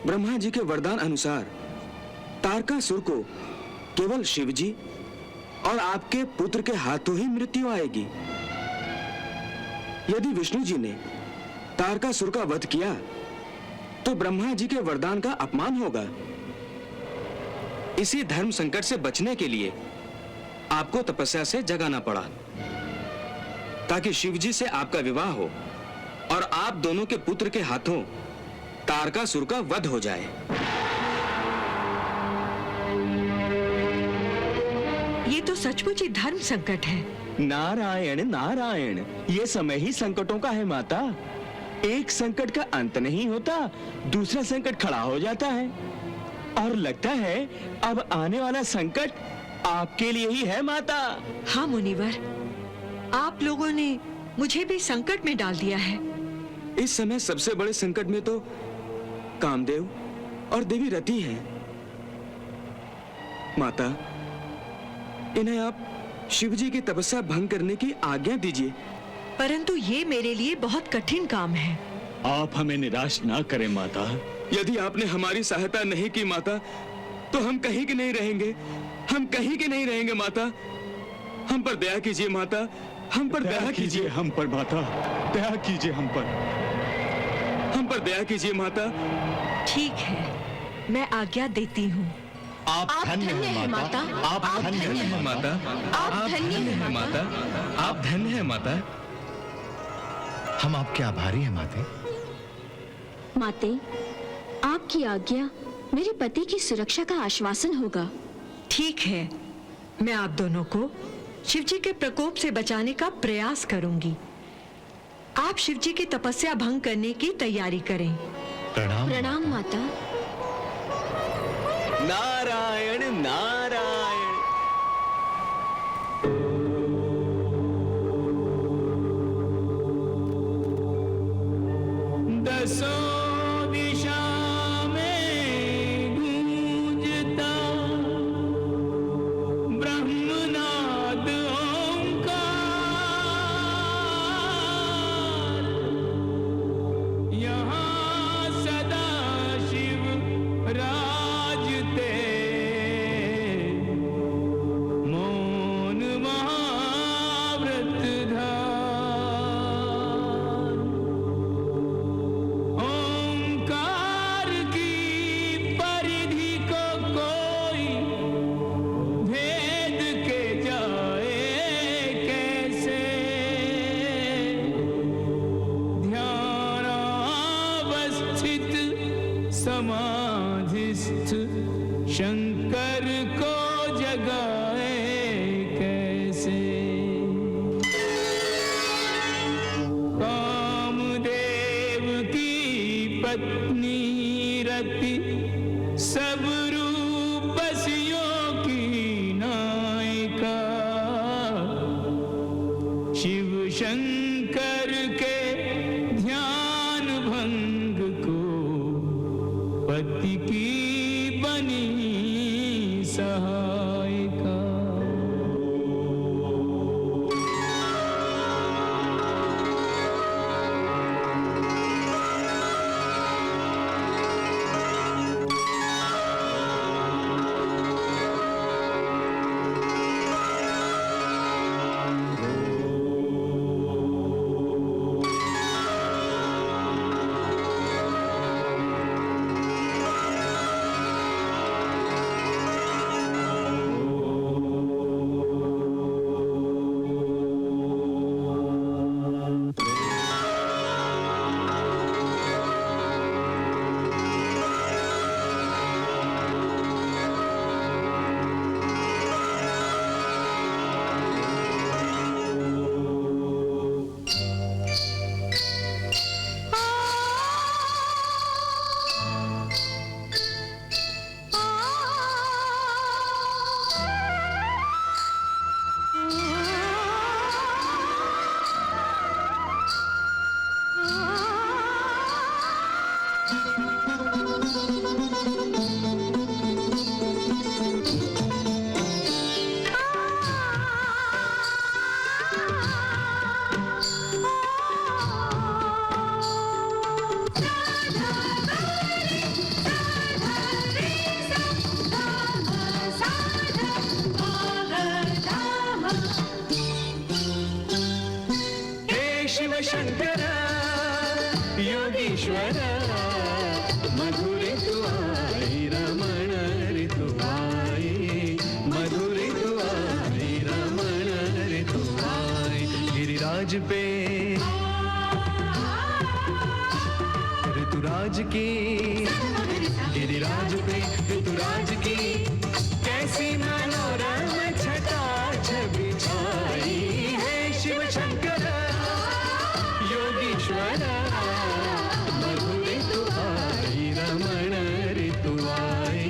ब्रह्मा जी के वरदान अनुसार तारकासुर को केवल शिवजी और आपके पुत्र के हाथों ही मृत्यु आएगी। यदि विष्णु जी ने तारकासुर का वध किया तो ब्रह्मा जी के वरदान का अपमान होगा। इसी धर्म संकट से बचने के लिए आपको तपस्या से जगाना पड़ा, ताकि शिवजी से आपका विवाह हो और आप दोनों के पुत्र के हाथों तारकासुर का वध हो जाए। ये तो सचमुच ही धर्म संकट है। नारायण नारायण, ये समय ही संकटों का है माता। एक संकट का अंत नहीं होता, दूसरा संकट खड़ा हो जाता है और लगता है अब आने वाला संकट आपके लिए ही है माता। हाँ मुनिवर, आप लोगों ने मुझे भी संकट में डाल दिया है। इस समय सबसे बड़े संकट में तो कामदेव और देवी रति हैं। माता, इन्हें आप शिवजी की तपस्या भंग करने की आज्ञा दीजिए। परंतु ये मेरे लिए बहुत कठिन काम है। आप हमें निराश ना करें माता। यदि आपने हमारी सहायता नहीं की माता, तो हम कहीं के नहीं रहेंगे, हम कहीं के नहीं रहेंगे माता। हम पर दया कीजिए माता, हम पर दया कीजिए। हम पर माता, दया कीजिए हम पर दया कीजिए माता। ठीक है, मैं आज्ञा देती हूँ। आप धन्य हैं माता, आप धन्य हैं माता, आप धन्य हैं माता, आप धन्य हैं माता। हम आपके आभारी हैं माते। माते, आपकी आज्ञा मेरे पति की सुरक्षा का आश्वासन होगा। ठीक है, मैं आप दोनों को शिवजी के प्रकोप से बचाने का प्रयास करूंगी। आप शिवजी की तपस्या भंग करने की तैयारी करें। प्रणाम प्रणाम माता। नारायण नारायण। दसों दिशा में गूंजता ब्रह्मनाद ओंकार, यहाँ सदा शिव राजते, मौन महाव्रत धार। ओंकार की परिधि को कोई भेद के जाए कैसे, ध्यानावस्थित समाधिस्थ शंकर को जगाए कैसे। कामदेव की पत्नी रति सब रूपसियों की नायिका, शिव शंकर के ध्यान भंग को पति की बनी सहायिका। मधुर तू आई रमण रे तू आई, मधुर तू आई रमण रे तू आई। गिरिराज पे ऋतुराज की, गिरिराज पे ऋतुराज की कैसी मनोरम छटा छवि छाई है। शिव शंकर योगीश्वर मधुर तू आई रमण रे तू आई,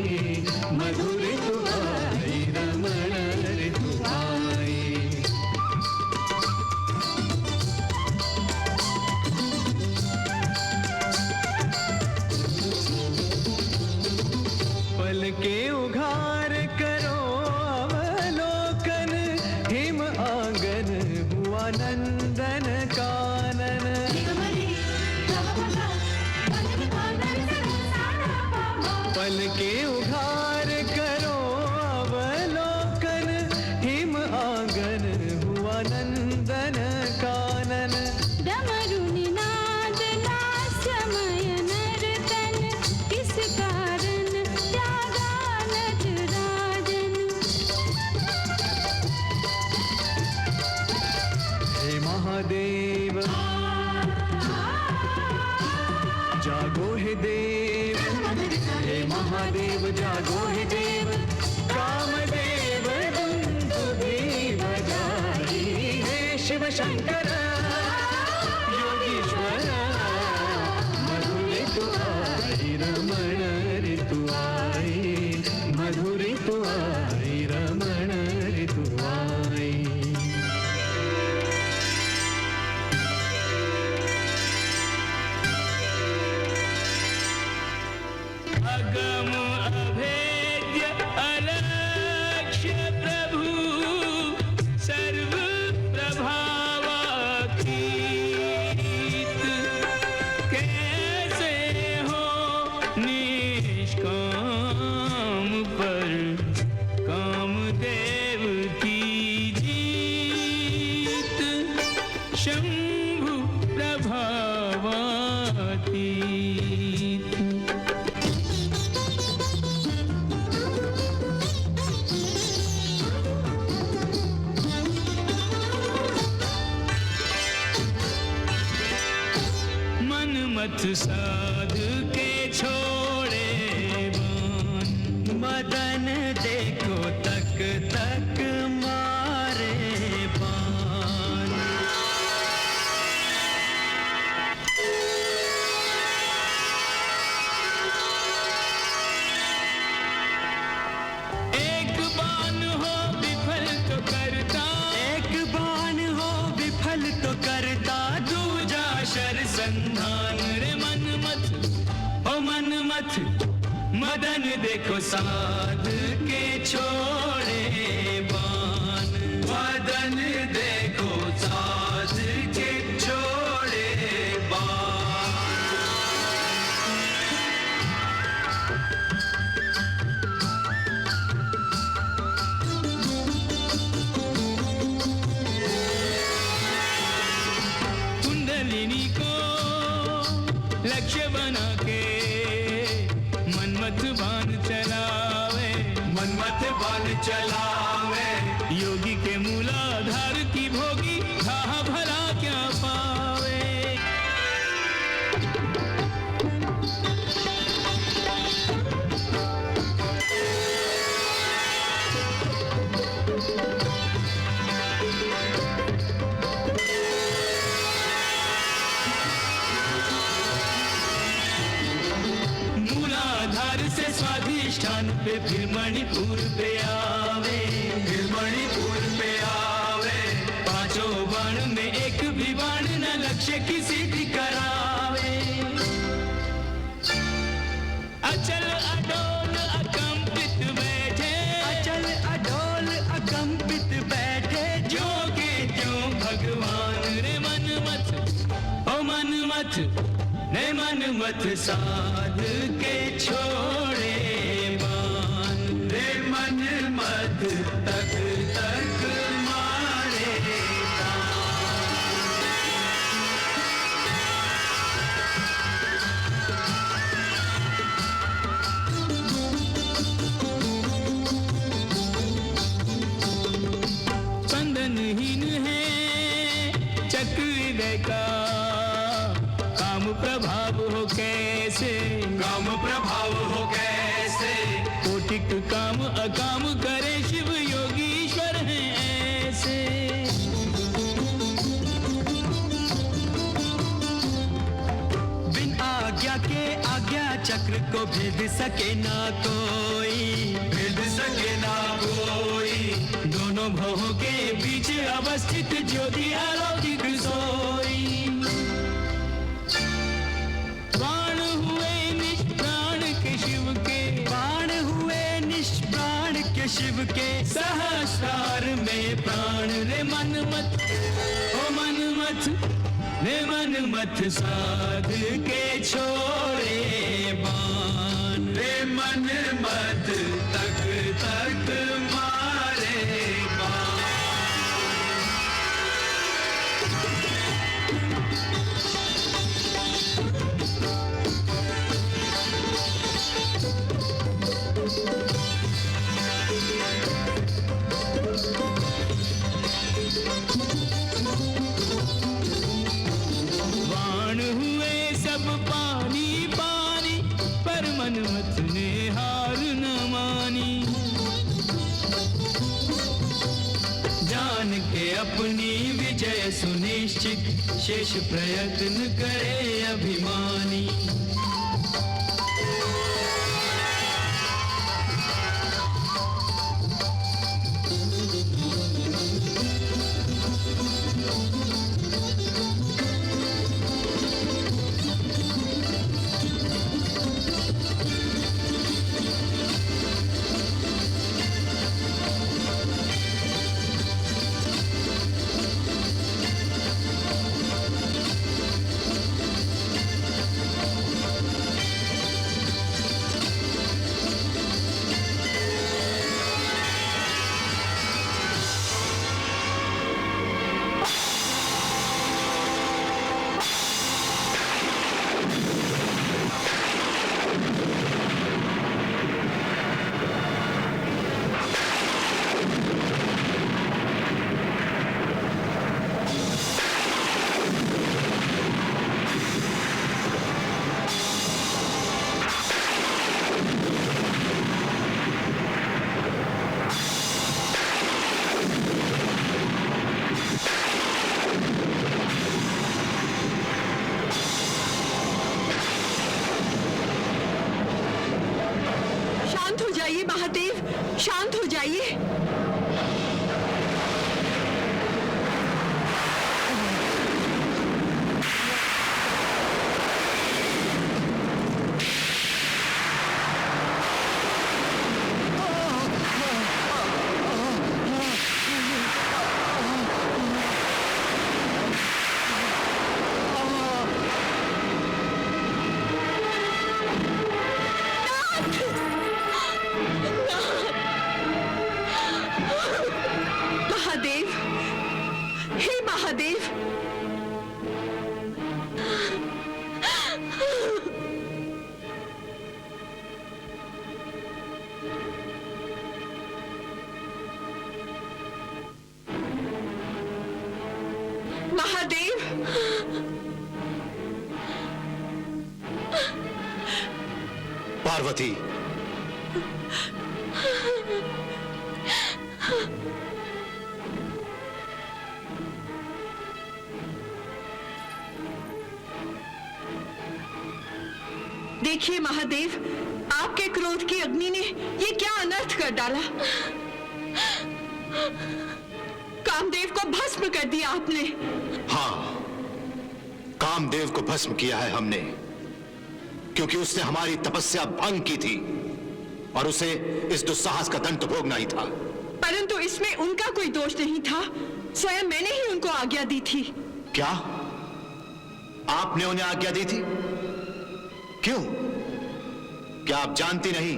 मधुर तू आई रमण रे तू आई। पल के उघार करो अवलोकन, हिम आंगन हुआ नंदन कानन। पल के उघार करो अवलोकन, हिम आंगन हुआ नंदन कानन। डमरू निनाद लास्यमय नर्तन, किस कारण त्यागा नटराजन। हे महादेव जागो हे देव, हे महादेव जागो हे देव। कामदेव दुंदुभी बजाई हे शिव शंकर योगीश्वर मधुर तू आई रमण रे तू आई, मधुर तू आई रमण रे तू आई। अगम अभेद्य अलक्ष्य प्रभु, सर्व प्रभावातीत। कैसे हो निष्काम पर कामदेव की जीत। शंभु प्रभावातीत। मत साध के छोड़े बान, मदन देखो तक तक मारे बान। एक बान हो विफल तो करता, एक बान हो विफल तो करता, दूजा शर संधान। रे मन मत ओ मन मत, मदन देखो साध के छोड़े बान। मदन देखो साध के छोड़े बान। कुंडलिनी को लक्ष्य बना के मनमथ बाण चलावे, मनमथ बाण चलावे। योगी के मूलाधार की भोगी, कहा भला क्या पावे। मूलाधार से स्वाधिष्ठान पे फिर मणिपुर पे आवे, फिर मणिपुर पे आवे। पांचों बाण में एक भी बाण न लक्ष्य की सिद्धि करावे। अचल अडोल अकंपित बैठे, अचल अडोल अकंपित बैठे, जो के त्यों भगवान। रे मन मत ओ मन मत, रे मन मत साध के छोड़े बान। रे मन मत तक तक मारे बान। का काम प्रभाव हो कैसे, काम प्रभाव हो कैसे, कोटिक काम अकाम करे शिव योगीश्वर हैं ऐसे। बिन आज्ञा के आज्ञा चक्र को भेद सके ना कोई, भेद सके ना कोई, दोनों भवों के बीच अवस्थित ज्योति अलौकिक सोई। प्राण हुए निष्प्राण के शिव के, प्राण हुए निष्प्राण के शिव के, सहस्रार में प्राण रे मन मत, ओ मन मत रे मन मत साध के छोड़े बाण रे मन मत तक तक मारे बाण। बाण हुए सब पानी पानी, पर मनमथ ने हार न मानी। जान के अपनी विजय सुनिश्चित, शेष प्रयत्न करे अभिमानी। महादेव, शांत हो जाइए। महादेव, पार्वती, देखिए महादेव, आपके क्रोध की अग्नि ने ये क्या अनर्थ कर डाला। कामदेव को भस्म कर दिया आपने। हाँ, कामदेव को भस्म किया है हमने, क्योंकि उसने हमारी तपस्या भंग की थी और उसे इस दुस्साहस का दंड भोगना ही था। परंतु इसमें उनका कोई दोष नहीं था, स्वयं मैंने ही उनको आज्ञा दी थी। क्या आपने उन्हें आज्ञा दी थी? क्यों? क्या आप जानती नहीं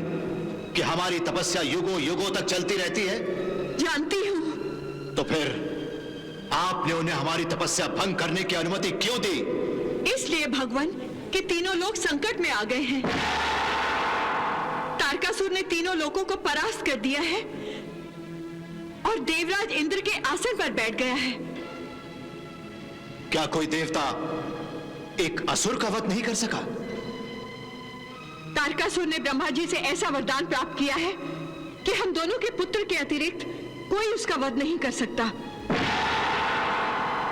कि हमारी तपस्या युगों युगों तक चलती रहती है? जानती हूं। तो फिर आपने उन्हें हमारी तपस्या भंग करने की अनुमति क्यों दी? इसलिए भगवान कि तीनों लोग संकट में आ गए हैं। तारकासुर ने तीनों लोगों को परास्त कर दिया है और देवराज इंद्र के आसन पर बैठ गया है। क्या कोई देवता एक असुर का वध नहीं कर सका? तारकासुर ने ब्रह्मा जी से ऐसा वरदान प्राप्त किया है कि हम दोनों के पुत्र के अतिरिक्त कोई उसका वध नहीं कर सकता।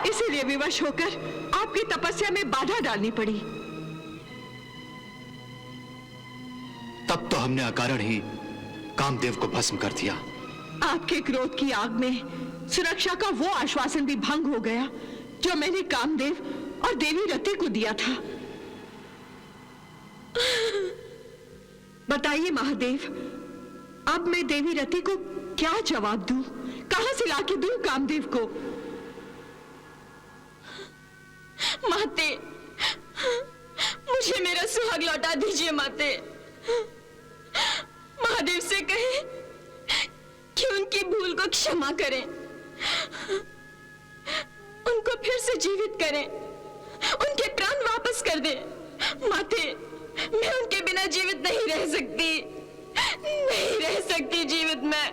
इसीलिए विवश होकर आपकी तपस्या में बाधा डालनी पड़ी। तब तो हमने अकारण ही कामदेव को भस्म कर दिया। आपके क्रोध की आग में सुरक्षा का वो आश्वासन भी भंग हो गया जो मैंने कामदेव और देवी रति को दिया था। बताइए महादेव, अब मैं देवी रति को क्या जवाब दूं? कहां से लाके दूं कामदेव को? माते, मुझे मेरा सुहाग लौटा दीजिए माते। महादेव से कहें कि उनकी भूल को क्षमा करें, उनको फिर से जीवित करें, उनके प्राण वापस कर दें। माते, मैं उनके बिना जीवित नहीं रह सकती, नहीं रह सकती जीवित मैं।